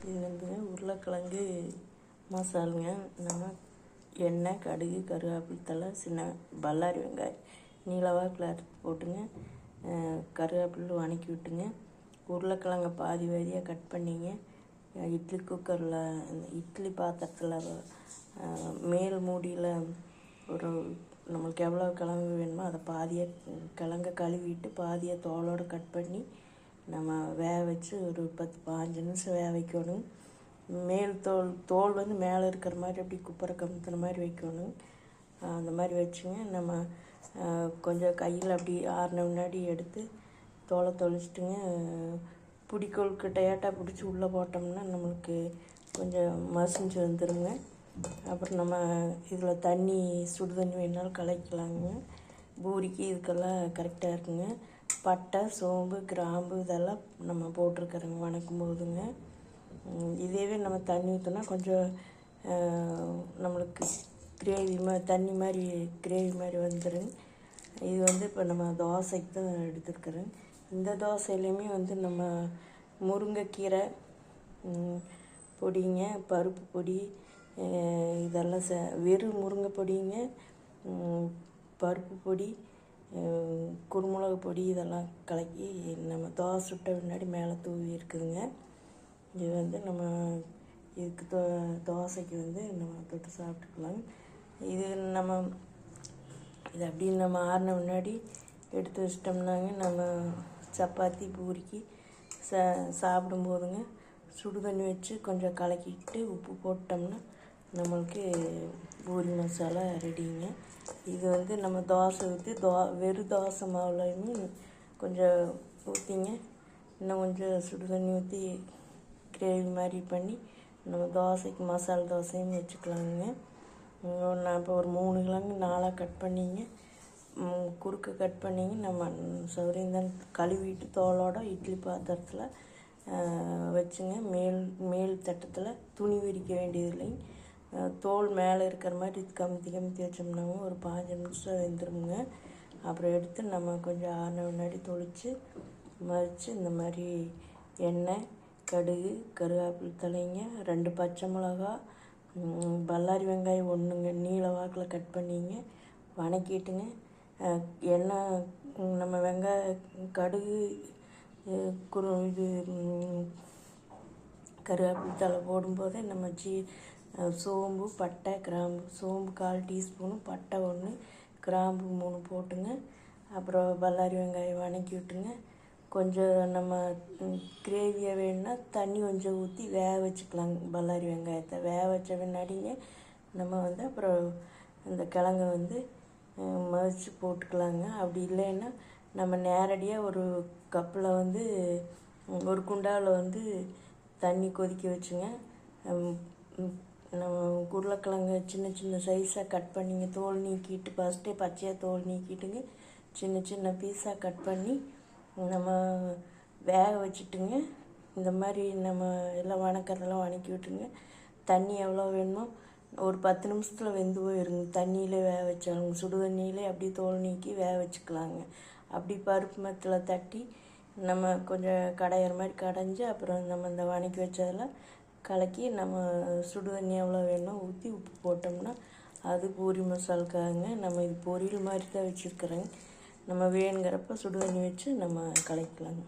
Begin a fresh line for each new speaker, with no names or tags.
இது வந்துங்க உருளைக்கிழங்கு மசாலுங்க. நம்ம எண்ணெய், கடுகு, கருவேப்பிலை தழை, சின்ன பல்லாரி வெங்காயம் நீளவாக்கில் அறுத்து போட்டுங்க, கருவேப்பிலை வணக்கி விட்டுங்க. உருளைக்கிழங்க பாதி வாரியாக கட் பண்ணிங்க. இட்லி குக்கரில், இட்லி பாத்திரத்தில் மேல் மூடியில் ஒரு நம்மளுக்கு எவ்வளோ கிழங்கு வேணுமோ அதை பாதியாக கிழங்க கழுவிட்டு பாதியாக தோலோடு கட் பண்ணி நம்ம வேக வச்சு ஒரு 10-15 நிமிஷம் வேக வைக்கணும். மேல் தோல் வந்து மேலே இருக்கிற மாதிரி அப்படி குப்பரை கமுத்துன மாதிரி வைக்கணும். அந்த மாதிரி வச்சுங்க. நம்ம கொஞ்சம் கையில் அப்படி ஆறின முன்னாடி எடுத்து தோலை தொளிச்சிட்டுங்க, பிடிக்கோல் கிட்டையாட்டாக பிடிச்சி உள்ளே போட்டோம்னா நம்மளுக்கு கொஞ்சம் மசிஞ்சு வந்துடுங்க. அப்புறம் நம்ம இதில் தண்ணி, சுடு தண்ணி வேணாலும் கலக்கலாங்க. பூரிக்கு இதுக்கெல்லாம் கரெக்டாக இருக்குங்க. பட்டை, சோம்பு, கிராம்பு இதெல்லாம் நம்ம போட்டிருக்கிறோங்க வணக்கும் போதுங்க. இதேவே நம்ம தண்ணி ஊற்றினா கொஞ்சம் நம்மளுக்கு தண்ணி மாதிரி கிரேவி மாதிரி வந்துடுங்க. இது வந்து இப்போ நம்ம தோசைக்கு தான் எடுத்துருக்குறேன். இந்த தோசையிலையுமே வந்து நம்ம முருங்கைக்கீரை பொடிங்க, பருப்பு பொடி, இதெல்லாம் வெறும் முருங்கை பொடிங்க, பருப்பு பொடி, குருமிளகு பொடி இதெல்லாம் கலக்கி நம்ம தோசை சுட்ட முன்னாடி மேலே தூவி இருக்குதுங்க. இது வந்து நம்ம இதுக்கு தோசைக்கு வந்து நம்ம தொட்டு சாப்பிட்டுக்கலாம். இது நம்ம இது அப்படின்னு நம்ம ஆறின முன்னாடி எடுத்து வச்சிட்டோம்னாங்க, நம்ம சப்பாத்தி, பூரிக்கு சாப்பிடும்போதுங்க சுடு தண்ணி வச்சு கொஞ்சம் கலக்கிட்டு உப்பு போட்டோம்னா நம்மளுக்கு பூரி மசாலா ரெடிங்க. இது வந்து நம்ம தோசை ஊற்றி வெறும் தோசை மாவுலையுமே கொஞ்சம் ஊற்றிங்க, இன்னும் கொஞ்சம் சுடு தண்ணி ஊற்றி கிரேவி மாதிரி பண்ணி நம்ம தோசைக்கு மசாலா தோசையும் வச்சுக்கலாங்க. நான் இப்போ ஒரு 3 கிழங்கு 4ஆக கட் பண்ணிங்க, குறுக்க கட் பண்ணிங்க. நம்ம சௌரியந்தான் கழுவிட்டு தோலோட இட்லி பாத்திரத்தில் வச்சுங்க. மேல் தட்டத்தில் துணி விரிக்க வேண்டியது இல்லைங்க. தோல் மேலே இருக்கிற மாதிரி கமுத்தி வச்சோம்னாங்க ஒரு 15 நிமிஷம் வெந்துருங்க. அப்புறம் எடுத்து நம்ம கொஞ்சம் ஆறின முன்னாடி தொளித்து மறித்து இந்த மாதிரி எண்ணெய், கடுகு, கருவேப்பிலை தலைங்க, 2 பச்சை மிளகா, பல்லாரி வெங்காயம் 1ங்க நீள வாக்கில் கட் பண்ணிங்க வணக்கிட்டுங்க. எண்ணெய் நம்ம கடுகு, இது கருவேப்பிலை தழை போடும்போதே நம்ம சோம்பு, பட்டை, கிராம்பு, சோம்பு 1/4 டீஸ்பூனு, பட்டை 1, கிராம்பு 3 போட்டுங்க. அப்புறம் பல்லாரி வெங்காயம் வணக்கி விட்டுங்க. கொஞ்சம் நம்ம கிரேவியாக வேணும்னா தண்ணி கொஞ்சம் ஊற்றி வேக வச்சுக்கலாங்க. பல்லாரி வெங்காயத்தை வேக வச்ச பின்னாடிங்க நம்ம வந்து அப்புறம் இந்த கிழங்க வந்து மதித்து போட்டுக்கலாங்க. அப்படி இல்லைன்னா நம்ம நேரடியாக ஒரு கப்பில் வந்து ஒரு குண்டாவில் வந்து தண்ணி கொதிக்க வச்சுங்க. நம்ம உருளைக்கிழங்கு சின்ன சின்ன சைஸாக கட் பண்ணிங்க, தோல் நீக்கிட்டு ஃபஸ்ட்டே பச்சையாக தோல் நீக்கிட்டுங்க சின்ன சின்ன பீஸாக கட் பண்ணி நம்ம வேக வச்சுட்டுங்க. இந்த மாதிரி நம்ம எல்லாம் வணக்கிறதெல்லாம் வணக்கி விட்டுருங்க. தண்ணி எவ்வளோ வேணுமோ ஒரு 10 நிமிஷத்தில் வெந்து போயிருங்க. தண்ணியிலே வேக வச்சாலும் சுடு தண்ணியிலே அப்படியே தோல் நீக்கி வேக வச்சுக்கலாங்க. அப்படி பருப்பு மெத்தில் தட்டி நம்ம கொஞ்சம் கடையிற மாதிரி கடைஞ்சி அப்புறம் நம்ம இந்த வணக்கி வச்சதெல்லாம் கலக்கி நம்ம சுடு தண்ணி எவ்வளோ வேணுமோ ஊற்றி உப்பு போட்டோம்னா அது பூரி மசாலுக்காகங்க. நம்ம இது பொரியல் மாதிரி தான் வச்சுருக்குறேங்க. நம்ம வேணுங்கிறப்ப சுடு தண்ணி வச்சு நம்ம கலக்கிக்கலாங்க.